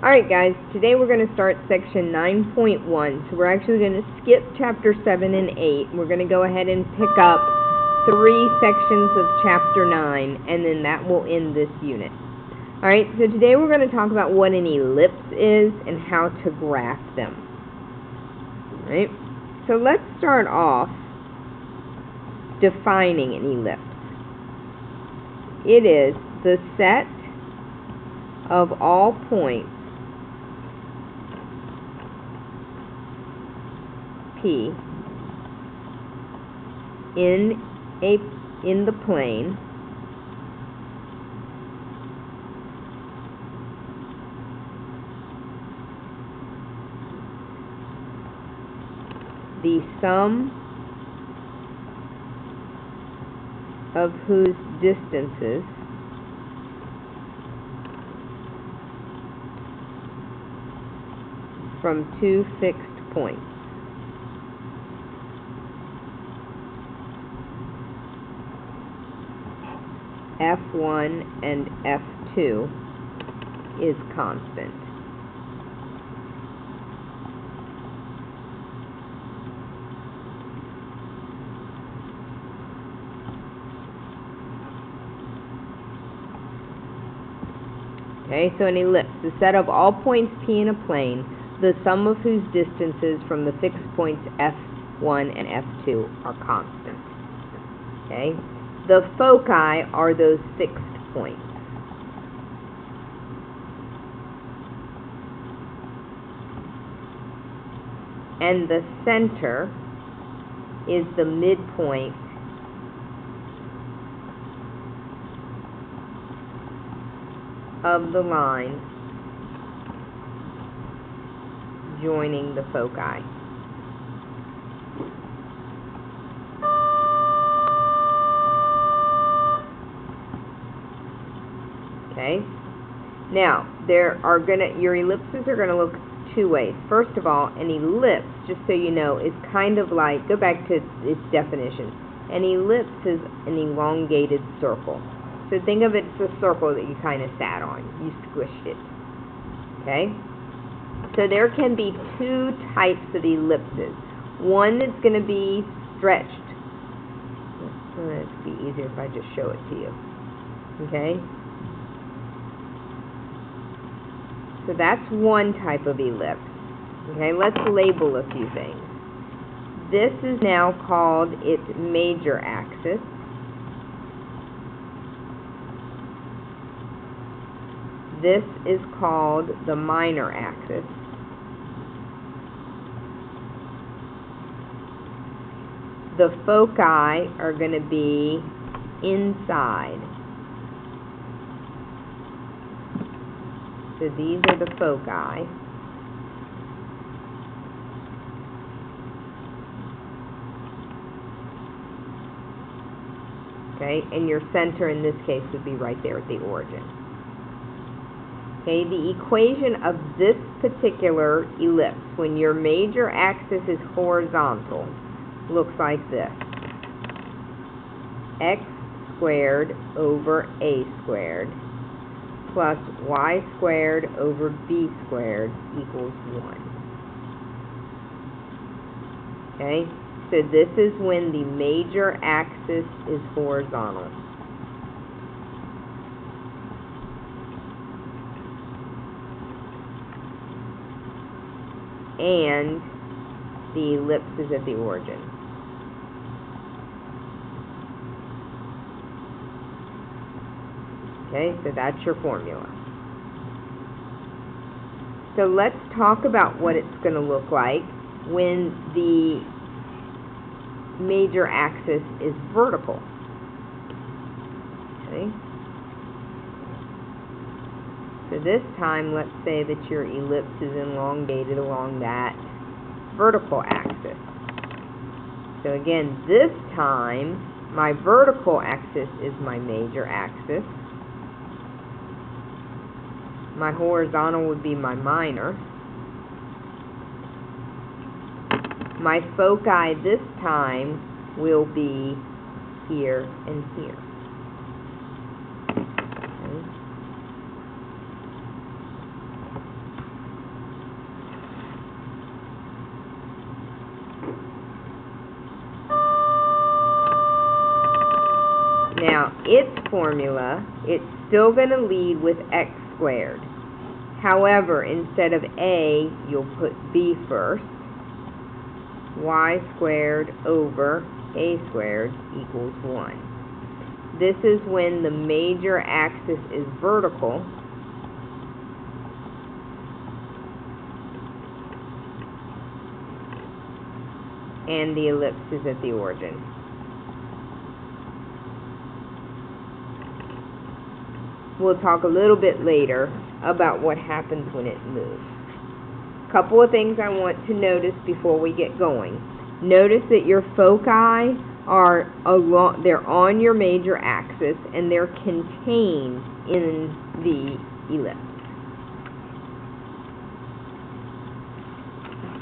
Alright guys, today we're going to start section 9.1, so we're actually going to skip chapter 7 and 8. We're going to go ahead and pick up 3 sections of chapter 9, and then that will end this unit. Alright, so today we're going to talk about what an ellipse is and how to graph them. Alright, so let's start off defining an ellipse. It is the set of all points P in the plane the sum of whose distances from two fixed points F1 and F2 is constant. Okay, so an ellipse, the set of all points P in a plane, the sum of whose distances from the fixed points F1 and F2 are constant. Okay, the foci are those fixed points. And the center is the midpoint of the line joining the foci. Okay? Now, your ellipses are going to look two ways. First of all, an ellipse, just so you know, is kind of like, go back to its definition. An ellipse is an elongated circle. So think of it as a circle that you kind of sat on. You squished it. Okay? So there can be two types of ellipses. One that's going to be stretched. It'd be easier if I just show it to you. Okay? So that's one type of ellipse. Okay, let's label a few things. This is now called its major axis. This is called the minor axis. The foci are going to be inside. So these are the foci. Okay, and your center in this case would be right there at the origin. Okay, the equation of this particular ellipse, when your major axis is horizontal, looks like this. X squared over A squared plus Y squared over B squared equals 1. Okay, so this is when the major axis is horizontal. And the ellipse is at the origin. Okay, so that's your formula. So let's talk about what it's going to look like when the major axis is vertical. Okay. So this time, let's say that your ellipse is elongated along that vertical axis. So again, this time, my vertical axis is my major axis. My horizontal would be my minor. My foci this time will be here and here. Okay. its formula, it's still going to lead with x squared. However, instead of a, you'll put b first. Y squared over a squared equals 1. This is when the major axis is vertical and the ellipse is at the origin. We'll talk a little bit later about what happens when it moves. Couple of things I want to notice before we get going. Notice that your foci are they're on your major axis and they're contained in the ellipse.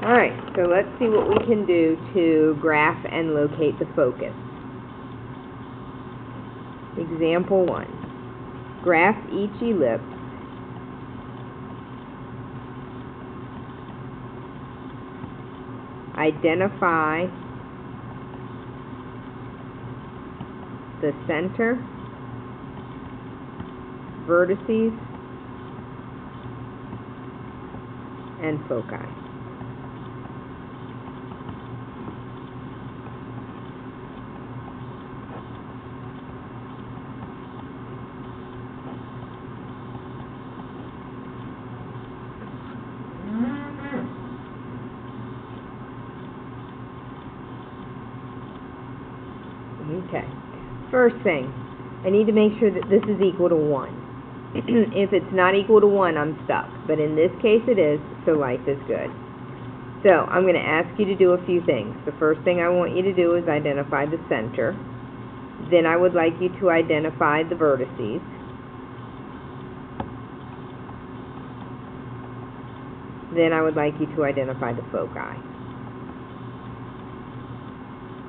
Alright, so let's see what we can do to graph and locate the focus. Example 1. Graph each ellipse identify the center, vertices, and foci. Okay, first thing, I need to make sure that this is equal to 1. If it's not equal to 1, I'm stuck. But in this case it is, so life is good. So, I'm going to ask you to do a few things. The first thing I want you to do is identify the center. Then I would like you to identify the vertices. Then I would like you to identify the foci.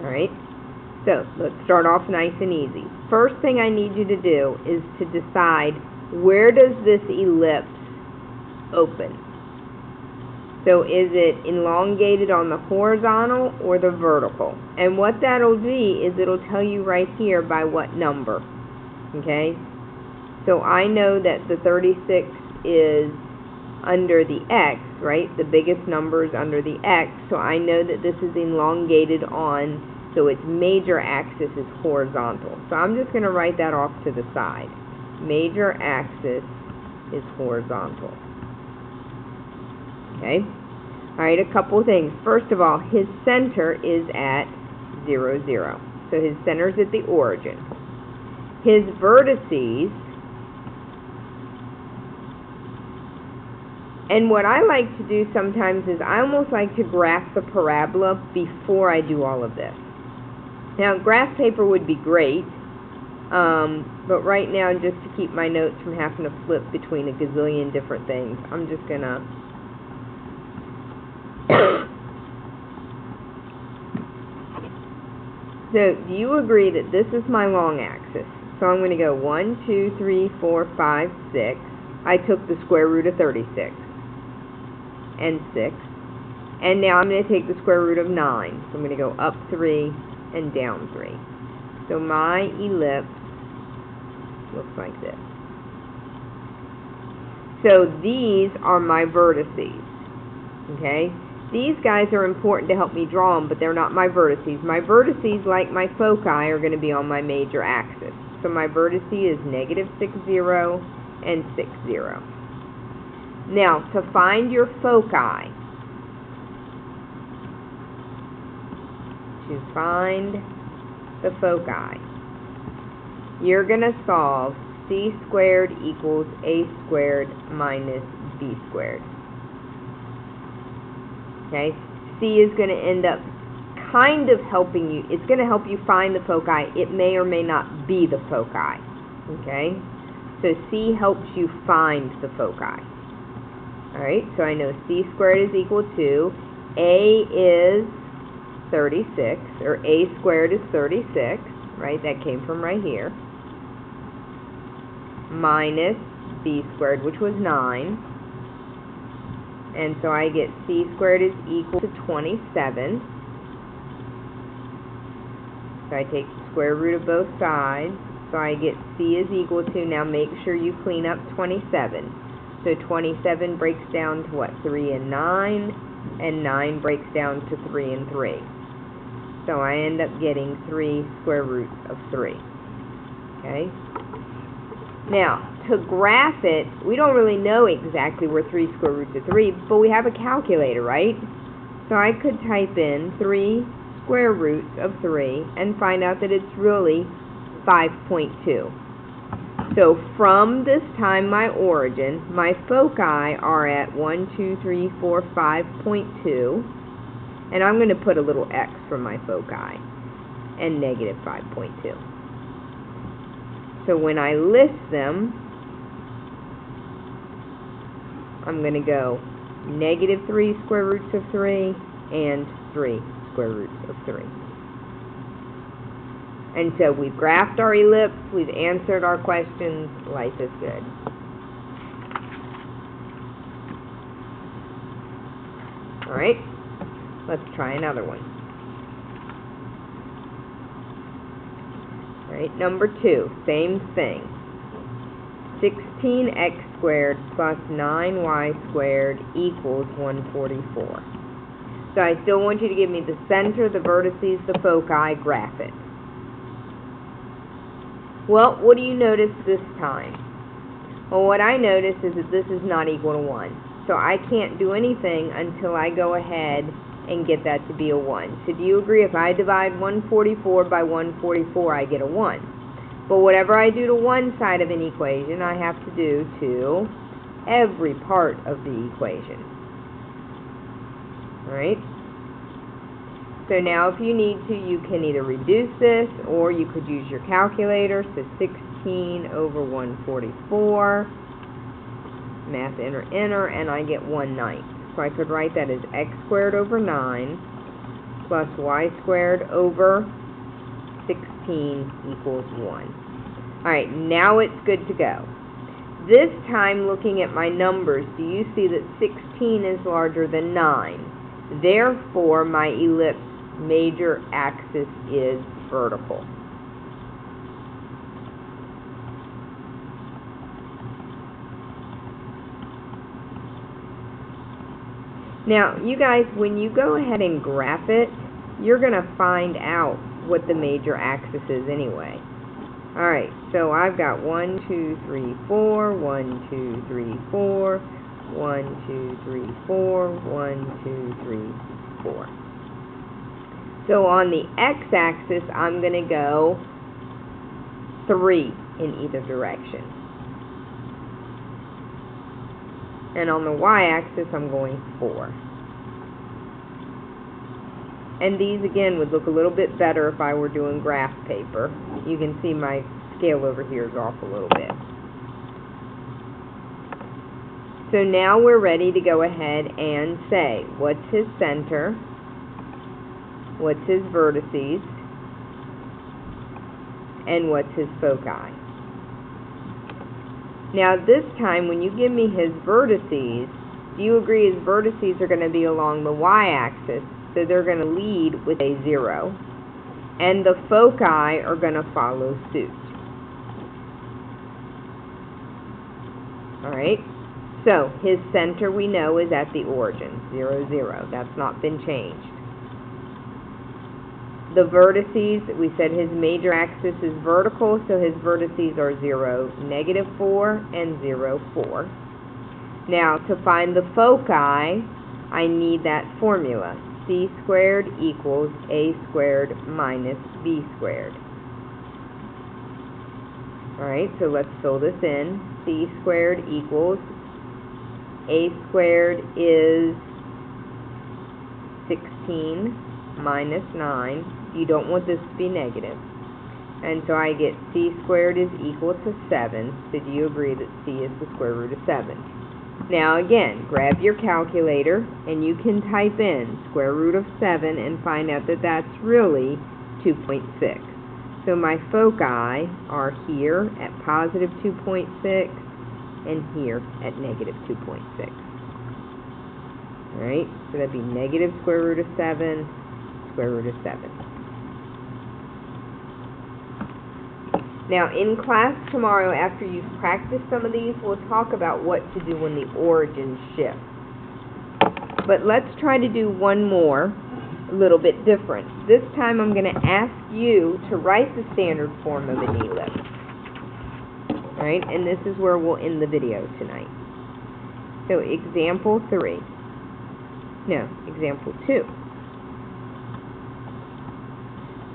Alright? So, let's start off nice and easy. First thing I need you to do is to decide, where does this ellipse open? So is it elongated on the horizontal or the vertical? And what that'll be is it'll tell you right here by what number. Okay? So I know that the 36 is under the x, right? The biggest number is under the x, so I know that this is elongated on, so its major axis is horizontal. So I'm just going to write that off to the side. Major axis is horizontal. Okay? Alright, a couple of things. First of all, his center is at 0, 0. So his center is at the origin. His vertices, and what I like to do sometimes is I almost like to graph the parabola before I do all of this. Now, graph paper would be great, but right now, just to keep my notes from having to flip between a gazillion different things, I'm just going to So, do you agree that this is my long axis? So I'm going to go 1, 2, 3, 4, 5, 6. I took the square root of 36 and 6. And now I'm going to take the square root of 9. So I'm going to go up 3 and down 3. So my ellipse looks like this. So these are my vertices. Okay? These guys are important to help me draw them, but they're not my vertices. My vertices, like my foci, are going to be on my major axis. So my vertice is negative 6, 0, and 6, 0. Now, to find your foci, you're going to solve c squared equals a squared minus b squared. Okay, C is going to end up kind of helping you. It's going to help you find the foci. It may or may not be the foci. Okay, so C helps you find the foci. Alright, so I know C squared is equal to A is 36, or A squared is 36, right? That came from right here. Minus B squared, which was 9. And so I get C squared is equal to 27. So I take the square root of both sides. So I get C is equal to, now make sure you clean up 27. So 27 breaks down to what? 3 and 9, and 9 breaks down to 3 and 3. So I end up getting 3 square roots of 3. Okay? Now, to graph it, we don't really know exactly where 3 square roots of 3, but we have a calculator, right? So I could type in 3 square roots of 3 and find out that it's really 5.2. So from this time, my origin, my foci are at 1, 2, 3, 4, 5.2. And I'm going to put a little x for my foci and negative 5.2. So when I list them, I'm going to go negative 3 square roots of 3 and 3 square roots of 3. And so we've graphed our ellipse, we've answered our questions, life is good. Alright, let's try another one. Alright, number 2, same thing. 16x squared plus 9y squared equals 144. So I still want you to give me the center, the vertices, the foci, graph it. Well, what do you notice this time? Well, what I notice is that this is not equal to 1. So I can't do anything until I go ahead and get that to be a 1. So do you agree if I divide 144 by 144, I get a 1? But whatever I do to one side of an equation, I have to do to every part of the equation. Alright? So now if you need to, you can either reduce this or you could use your calculator. So 16 over 144, math enter, and I get 1/9. So I could write that as x squared over 9 plus y squared over 16 equals 1. Alright, now it's good to go. This time, looking at my numbers, do you see that 16 is larger than 9? Therefore, my ellipse major axis is vertical. Now, you guys, when you go ahead and graph it, you're going to find out what the major axis is anyway. Alright, so I've got 1, 2, 3, 4, 1, 2, 3, 4, 1, 2, 3, 4, 1, 2, 3, 4. So on the x-axis, I'm going to go 3 in either direction. And on the y-axis, I'm going 4. And these, again, would look a little bit better if I were doing graph paper. You can see my scale over here is off a little bit. So now we're ready to go ahead and say, what's his center? What's his vertices? And what's his foci? Now this time, when you give me his vertices, do you agree his vertices are going to be along the y-axis? So they're going to lead with a 0. And the foci are going to follow suit. Alright? So, his center we know is at the origin, 0, 0. That's not been changed. The vertices, we said his major axis is vertical, so his vertices are 0, negative 4, and 0, 4. Now, to find the foci, I need that formula. C squared equals A squared minus B squared. Alright, so let's fill this in. C squared equals A squared is 16 minus 9. You don't want this to be negative. And so I get C squared is equal to 7. So do you agree that C is the square root of 7? Now again, grab your calculator and you can type in square root of 7 and find out that that's really 2.6. So my foci are here at positive 2.6 and here at negative 2.6. Alright, so that'd be negative square root of 7, square root of 7. Now, in class tomorrow, after you've practiced some of these, we'll talk about what to do when the origin shifts. But let's try to do one more, a little bit different. This time I'm going to ask you to write the standard form of an ellipse. Alright, and this is where we'll end the video tonight. So, example 2.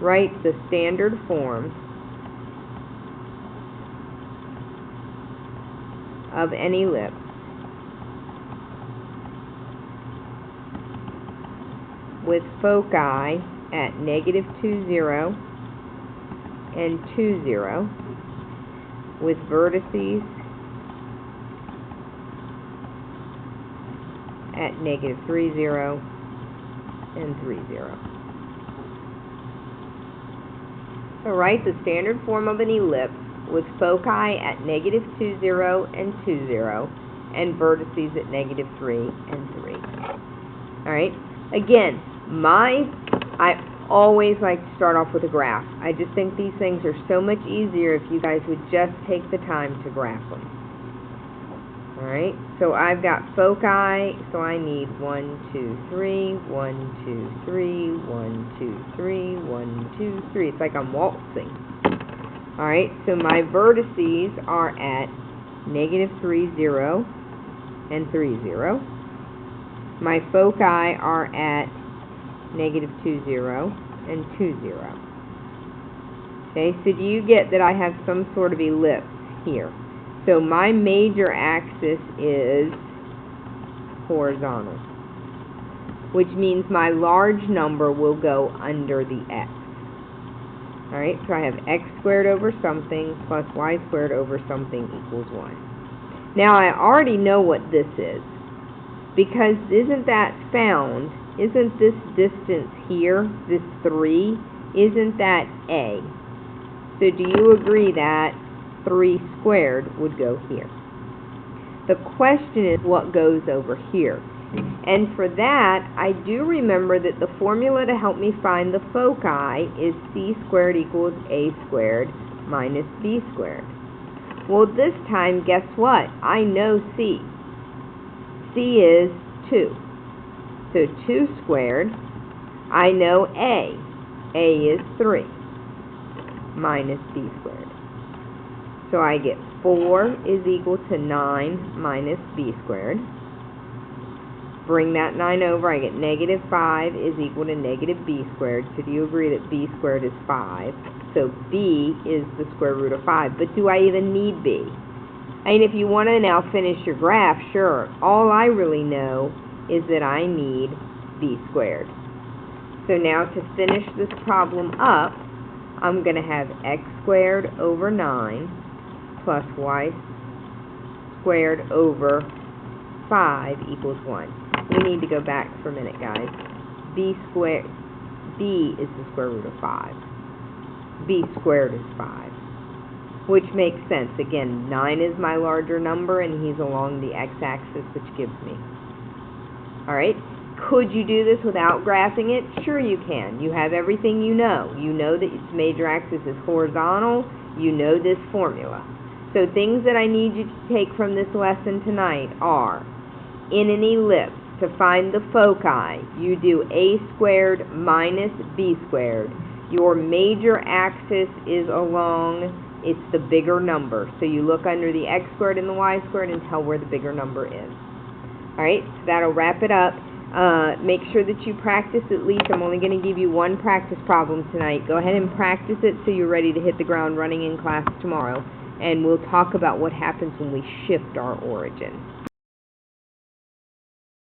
Write the standard form of an ellipse with foci at -2, 0, and 2, 0, with vertices at -3, 0, and 3, 0. So write the standard form of an ellipse with foci at -2, 0, and 2, 0, and vertices at -3 and 3. Alright? Again, I always like to start off with a graph. I just think these things are so much easier if you guys would just take the time to graph them. Alright, so I've got foci, so I need 1, 2, 3, 1, 2, 3, 1, 2, 3, 1, 2, 3. It's like I'm waltzing. Alright, so my vertices are at -3, 0, and 3, 0. My foci are at -2, 0, and 2, 0. Okay, so do you get that I have some sort of ellipse here? So my major axis is horizontal, which means my large number will go under the x. Alright, so I have x squared over something plus y squared over something equals 1. Now I already know what this is, because isn't this distance here, this 3, isn't that a? So do you agree that 3 squared would go here? The question is what goes over here. And for that, I do remember that the formula to help me find the foci is c squared equals a squared minus b squared. Well, this time, guess what? I know c. C is 2. So 2 squared, I know a. A is 3 minus b squared. So I get 4 is equal to 9 minus b squared. Bring that 9 over, I get -5 is equal to -b squared. So do you agree that b squared is 5? So b is the square root of 5. But do I even need b? I mean, if you want to now finish your graph, sure. All I really know is that I need b squared. So now to finish this problem up, I'm going to have x squared over 9 plus y squared over 5 equals 1. We need to go back for a minute, guys. B is the square root of 5. B squared is 5. Which makes sense. Again, 9 is my larger number, and he's along the x-axis, which gives me. Alright, could you do this without graphing it? Sure you can. You have everything you know. You know that its major axis is horizontal. You know this formula. So things that I need you to take from this lesson tonight are, in an ellipse, to find the foci, you do a squared minus b squared. Your major axis is along, it's the bigger number. So you look under the x squared and the y squared and tell where the bigger number is. Alright, so that'll wrap it up. Make sure that you practice at least. I'm only going to give you one practice problem tonight. Go ahead and practice it so you're ready to hit the ground running in class tomorrow. And we'll talk about what happens when we shift our origin.